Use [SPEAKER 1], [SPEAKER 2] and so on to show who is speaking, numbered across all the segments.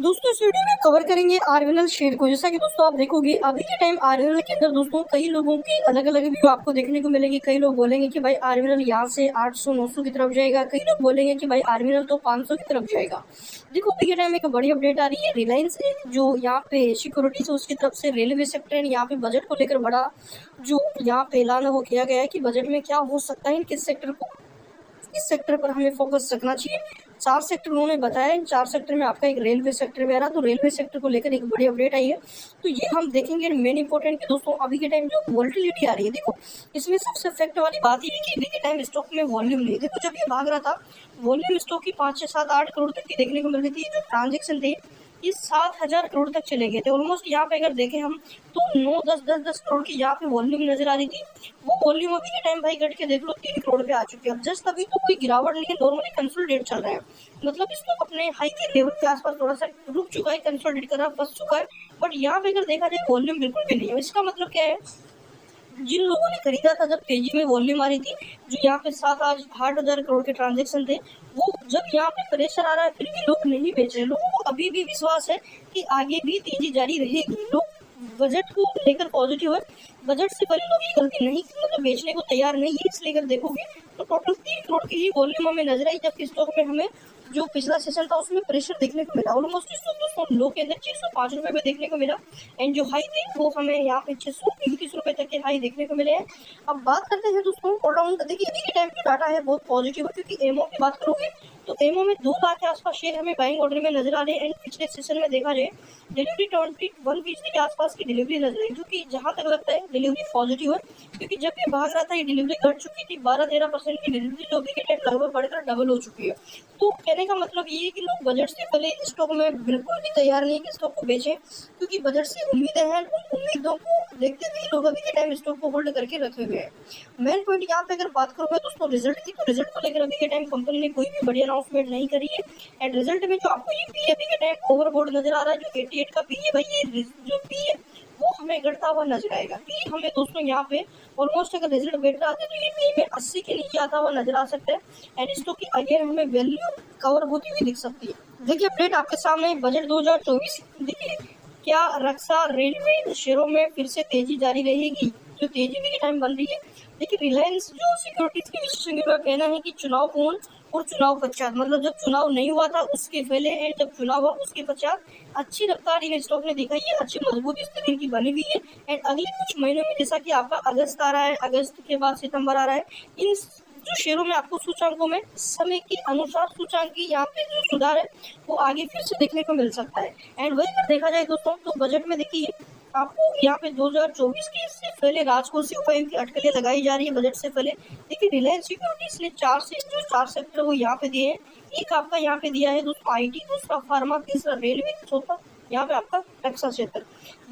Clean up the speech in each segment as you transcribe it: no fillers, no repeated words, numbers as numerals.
[SPEAKER 1] दोस्तों इस वीडियो में कवर करेंगे आरवीएनएल शेयर को। जैसा कि दोस्तों आप देखोगे अभी के टाइम आरवीएनएल के अंदर दोस्तों कई लोगों की अलग अलग व्यू आपको देखने को मिलेगी। कई लोग बोलेंगे कि भाई आरवीएनएल यहाँ से 800-900 की तरफ जाएगा, कई लोग बोलेंगे कि भाई आरवीएनएल तो 500 की तरफ जाएगा। देखो अभी के टाइम एक बड़ी अपडेट आ रही है, रिलायंस जो यहाँ पे सिक्योरिटी से उसकी तरफ से रेलवे सेक्टर यहाँ पे बजट को लेकर बड़ा जो यहाँ पे ऐलान हो किया गया है कि बजट में क्या हो सकता है, किस सेक्टर को इस सेक्टर पर हमें फोकस रखना चाहिए। 4 सेक्टर उन्होंने बताया, इन 4 सेक्टर में आपका एक रेलवे सेक्टर भी आ रहा, तो रेलवे सेक्टर को लेकर एक बड़ी अपडेट आई है। तो ये हम देखेंगे मेन इंपॉर्टेंट दोस्तों अभी के टाइम जो वोलेटिलिटी आ रही है, देखो इसमें सबसे फैक्ट वाली बात ये है कि अभी के टाइम स्टॉक में वॉल्यूम नहीं। देखो जब ये भाग रहा था वॉल्यूम स्टॉक की 5 से 7 8 करोड़ तक की देखने को मिल रही थी। जो ट्रांजेक्शन थे ये 7,000 करोड़ तक चले गए थे ऑलमोस्ट। यहाँ पे अगर देखें हम तो 9-10 करोड़ की यहाँ पे वॉल्यूम नजर आ रही थी। वो वॉल्यूम अभी के टाइम भाई घट के देख लो 3 करोड़ पे आ चुकी है। अब जस्ट अभी तो कोई गिरावट नहीं है, नॉर्मली कंसोलिडेट चल रहा है, मतलब इसको अपने हाई के लेवल के आसपास थोड़ा सा रुक चुका है, कंसोलिडेट कर रहा फंस चुका है। बट यहाँ पे अगर देखा जाए वॉल्यूम बिल्कुल भी नहीं है। इसका मतलब क्या है, जिन लोगों ने खरीदा था जब तेजी में वॉल्यूम आ रही थी, जो यहाँ पे 7-8 हजार करोड़ के ट्रांजेक्शन थे, वो जब यहाँ पे प्रेशर आ रहा है फिर भी लोग नहीं बेच रहे। लोगों को अभी भी विश्वास है कि आगे भी तेजी जारी रहेगी। लोग बजट को लेकर पॉजिटिव है, बजट से पहले लोग ये गलती नहीं मतलब बेचने को तैयार नहीं है। इसलिए अगर देखोगे तो टोटल 3 करोड़ की ही वॉल्यूम हमें नजर आई, जबकि स्टॉक में हमें जो पिछला सेशन था उसमें प्रेशर देखने को मिला। ऑलमोस्ट दोस्तों लो के अंदर 605 रुपए पे देखने को मिला, एंड जो हाई थे वो हमें यहाँ पे 629 रुपए तक के हाई देखने को मिले हैं। अब बात करते हैं दोस्तों ऑलराउंड। देखिए अभी के टाइम पे डाटा है बहुत पॉजिटिव है, क्योंकि एमओ की बात करोगे तो एमओ में 2 लाख के आसपास शेयर हमें बाइंग ऑर्डर में नजर आ रहे हैं। एंड पिछले सेशन में देखा जाए डिलीवरी 21 के आसपास की डिलीवरी नजर आई, जो कि जहां तक लगता है डिलीवरी पॉजिटिव है, क्योंकि जब ये भाग रहा था ये डिलीवरी घट चुकी थी 12-13% की डिलीवरी, जो अभी के टाइम लगभग बढ़कर डबल हो चुकी है। तो कहने का मतलब ये है कि लोग बजट से पहले स्टॉक में बिल्कुल भी तैयार नहीं है कि स्टॉक को बेचें, क्योंकि बजट से उम्मीदें हैं। उन उम्मीदों को देखते हुए लोग अभी के टाइम स्टॉक को होल्ड करके रखे हुए हैं। मेन पॉइंट यहाँ पे अगर बात करूँ दोस्तों रिजल्ट की, तो रिजल्ट को लेकर अभी के टाइम कंपनी ने कोई भी बड़ी अनाउंसमेंट नहीं करी है। एंड रिजल्ट में जो आपको ये पी अभी के टाइम ओवरबोर्ड नजर आ रहा है, जो 88 का पी है भाई, ये जो पी है वो हमें घटता हुआ नजर आएगा। पी हमें दोस्तों यहाँ पे ऑलमोस्ट अगर रिजल्ट बेटर आते तो ये पी में 80 के नीचे आता हुआ नजर आ सकता है। एंड स्टॉक की अगेन हमें वैल्यू कवर होती हुई दिख सकती है। देखिए अपडेट आपके सामने बजट 2024। देखिए क्या रक्षा रेलवे शेयरों में फिर से तेजी जारी रहेगी, जो तेजी भी टाइम बन रही है। देखिए रिलायंस जो सिक्योरिटीज के विशेषज्ञों का कहना है कि चुनाव पूर्ण और चुनाव पश्चात, मतलब जब चुनाव नहीं हुआ था उसके पहले एंड जब चुनाव हुआ उसके पश्चात अच्छी रफ्तार इन स्टॉक ने दिखाई है, अच्छी मजबूत स्थिति की बनी हुई है। एंड अगले कुछ महीनों में जैसा कि आपका अगस्त आ रहा है, अगस्त के बाद सितंबर आ रहा है, इन जो शेयरों में आपको सूचांकों में समय के अनुसार सूचांक की यहाँ पे जो सुधार है वो आगे फिर से देखने को मिल सकता है। एंड वही अगर देखा जाए दोस्तों तो बजट में देखिए आपको यहाँ पे 2024 के से पहले राजकोषीय उपायों की अटकलें लगाई जा रही है बजट से पहले। देखिए रिलायंस सिक्योरिटीज ने 4 सेक्टर वो यहाँ पे दिए हैं। एक आपका यहाँ पे दिया है दोस्तों आईटी, दूसरा फार्मा, तीसरा रेलवे, चौथा यहाँ पे आपका रक्षा क्षेत्र।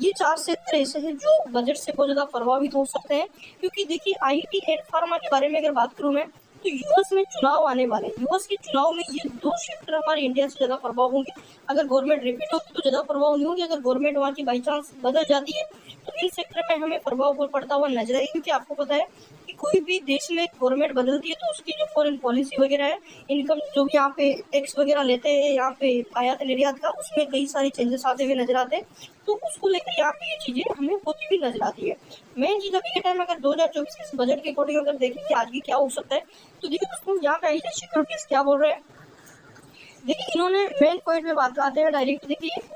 [SPEAKER 1] ये 4 क्षेत्र ऐसे हैं जो बजट से बहुत ज्यादा प्रभावित हो सकते हैं, क्योंकि देखिए आईटी एंड फार्मा के बारे में अगर बात करूँ मैं तो यूएस में चुनाव आने वाले, यूएस के चुनाव में ये 2 क्षेत्र हमारे इंडिया से ज्यादा प्रभाव होंगे। अगर गवर्नमेंट रिपीट होगी तो ज्यादा प्रभाव नहीं होंगे, अगर गवर्नमेंट वहाँ की बाई चांस बदल जाती है तो इन सेक्टर में हमें प्रभाव पड़ता हुआ नजर आएगा। क्योंकि आपको पता है कि कोई भी देश में गवर्नमेंट बदलती है तो उसकी जो फॉरेन पॉलिसी वगैरह है, इनकम जो भी यहाँ पे टैक्स वगैरह लेते हैं यहाँ पे आयात निर्यात का, उसमें कई सारी चेंजेस आते हुए नजर आते हैं। तो उसको लेकर यहाँ पे ये चीजें हमें होती हुई नजर आती है। मेन चीज अभी के टाइम अगर 2024 के बजट के अकॉर्डिंग अगर देखें कि आगे क्या हो सकता है, तो देखिए दोस्तों यहाँ पे आईटी सिक्योरिटीज क्या बोल रहे हैं। देखिए इन्होंने मेन पॉइंट में बात आते हैं डायरेक्ट। देखिए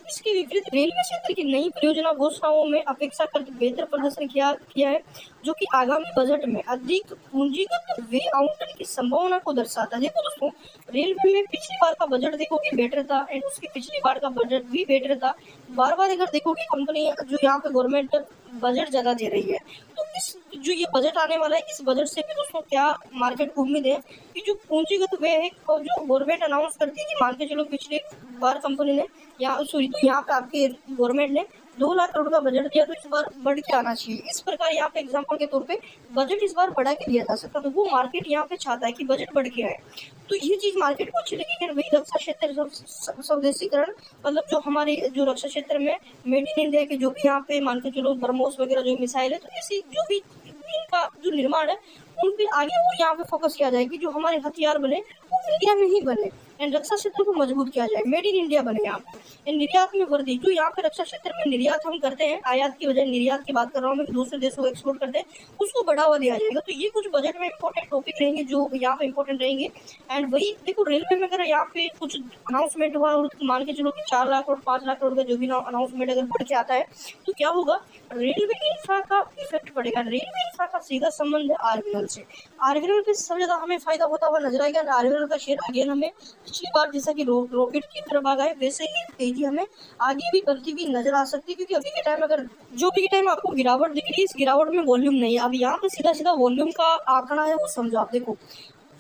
[SPEAKER 1] इसके विपरीत रेलवे क्षेत्र की नई परियोजना घोषणाओं में अपेक्षाकृत बेहतर प्रदर्शन किया है, जो कि आगामी बजट में अधिक पूंजीगत व्यय आवंटन की संभावना को दर्शाता है। देखो दोस्तों रेलवे में पिछली बार का बजट देखोगे बेटर था, एंड उसकी पिछली बार का बजट भी बेटर था। बार बार अगर देखोगे कंपनी जो यहाँ पे गवर्नमेंट बजट ज्यादा दे रही है, तो इस जो ये बजट आने वाला है इस बजट से भी दोस्तों क्या मार्केट को उम्मीद है कि जो पूंजीगत व्यय है और जो गवर्नमेंट अनाउंस करती है कि मान के चलो पिछले बार कंपनी ने यहाँ पे आपके गवर्नमेंट ने 2 लाख करोड़ का बजट दिया, तो इस बार बढ़ के आना चाहिए। इस प्रकार यहाँ पे एग्जाम्पल के तौर पे बजट इस बार बढ़ा के दिया जा सकता, तो वो मार्केट यहाँ पे चाहता है कि बजट बढ़ के आए। तो ये चीज मार्केट को अच्छी लगी। वही रक्षा क्षेत्र स्वदेशीकरण, मतलब जो हमारे जो रक्षा क्षेत्र में मेड इन इंडिया के जो भी यहाँ पे मान के चलो ब्रह्मोस वगैरह जो मिसाइल है, तो ऐसी जो भी इनका जो निर्माण है उन पे आगे और यहाँ पे फोकस किया जाए कि जो हमारे हथियार बने वो इंडिया में ही बने एंड रक्षा क्षेत्र को मजबूत किया जाए, मेड इन इंडिया बने यहाँ पे। निर्यात में वृद्धि, जो यहाँ पे रक्षा क्षेत्र में निर्यात हम करते हैं, आयात की बजाय निर्यात की बात कर रहा हूँ मैं, दूसरे देशों को एक्सपोर्ट करते हैं, उसको बढ़ावा दिया जाएगा। तो ये कुछ बजट में इंपॉर्टेंट टॉपिक रहेंगे जो यहाँ पे इंपॉर्टेंट रहेंगे। एंड वही देखो, रेलवे में अगर यहाँ पे कुछ अनाउंसमेंट हुआ और मान के चलो कि 4 लाख और 5 लाख करोड़ का जो भी अनाउंसमेंट अगर बढ़ के आता है तो क्या होगा, रेलवे इंफ्रा का इफेक्ट पड़ेगा। रेलवे इंफ्रा का सीधा संबंध है आरबीएल से। आरबीएल पे सबसे ज्यादा हमें फायदा होता हुआ नजर आएगा। आरबीएल का शेयर आगे हमें पिछली बार जैसा कि रॉकेट की तरफ आ गए, वैसे ही तेजी हमें आगे भी बढ़ती हुई नजर आ सकती है। क्योंकि अभी के टाइम अगर जो भी टाइम आपको गिरावट दिख रही है, इस गिरावट में वॉल्यूम नहीं है। अब यहाँ पे सीधा सीधा वॉल्यूम का आंकड़ा है वो समझो आप। देखो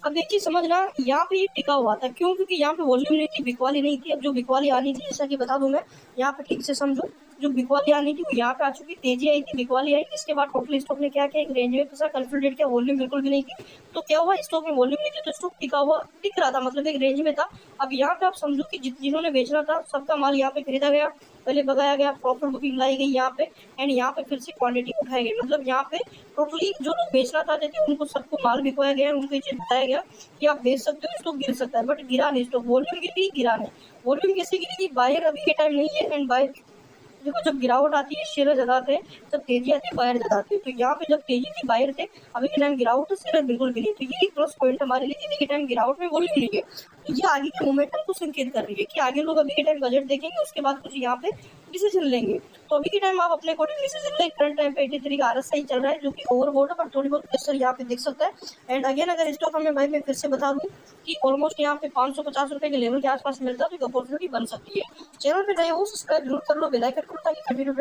[SPEAKER 1] अब एक चीज समझना, यहाँ पे ये टिका हुआ था क्यों, क्योंकि यहाँ पे वॉल्यूम नहीं थी, बिकवाली नहीं थी। अब जो बिकवाली आनी थी, जैसा कि बता दूं मैं, यहाँ पे ठीक से समझो, जो बिकवाली आनी थी वो यहाँ पे आ चुकी, तेजी आई थी, बिकवाली आई। इसके बाद टोटल स्टॉक ने क्या किया, एक रेंज में फंसा, कंसोलिडेट किया, वॉल्यूम बिल्कुल भी नहीं थी। तो क्या हुआ, स्टॉक में वॉल्यूम नहीं थी तो स्टॉक टिका हुआ टिक रहा था, मतलब एक रेंज में था। अब यहाँ पे आप समझो कि जिन्होंने बेचना था सबका माल यहाँ पे खरीदा गया, पहले भगाया गया, प्रॉपर बुकिंग लाई गई यहाँ पे, एंड यहाँ पे फिर से क्वांटिटी उठाई गई। मतलब यहाँ पे टोटली जो लोग बेचना चाहते थे उनको सबको माल बिकवाया गया, उनको ये बताया गया कि आप बेच सकते हो, स्टॉक गिर सकता है, बट गिरा नहीं स्टॉक। वॉल्यूम गिरी, गिरा नहीं। वॉल्यूम कैसे गिरी थी, बायर अभी के टाइम नहीं है, एंड बायर देखो जब गिरावट आती है शेयर ज्यादा थे, जब तेजी आती है बायर ज्यादा आती है। तो यहाँ पे जब तेजी थी बायर थे, अभी के टाइम गिरावट तो शेयर बिल्कुल गिरी। तो ये प्लस पॉइंट हमारे लिए, अभी के टाइम गिरावट में वॉल्यूम नहीं है। तो ये आगे के मोमेंटम को संकेत कर रही है कि आगे लोग अभी के टाइम बजट देखेंगे, उसके बाद कुछ यहाँ पे डिसीजन लेंगे। तो अभी के टाइम आप अपने अकॉर्डिंग डिसीजन लें। करंट टाइम पे 83 का RSI चल रहा है जो कि ओवरबॉट है, पर थोड़ी बहुत प्रेशर यहाँ पे दिख सकता है। एंड अगेन अगर स्टॉक हमें भाई मैं फिर से बता दूं कि ऑलमोस्ट यहाँ पे 550 रुपए के लेवल के आसपास मिलता है, तो एक अपॉर्चुनिटी बन सकती है। चैनल पे नए हो सब्सक्राइब जरूर कर लो, बेल आइकन को, ताकि कंटिन्यू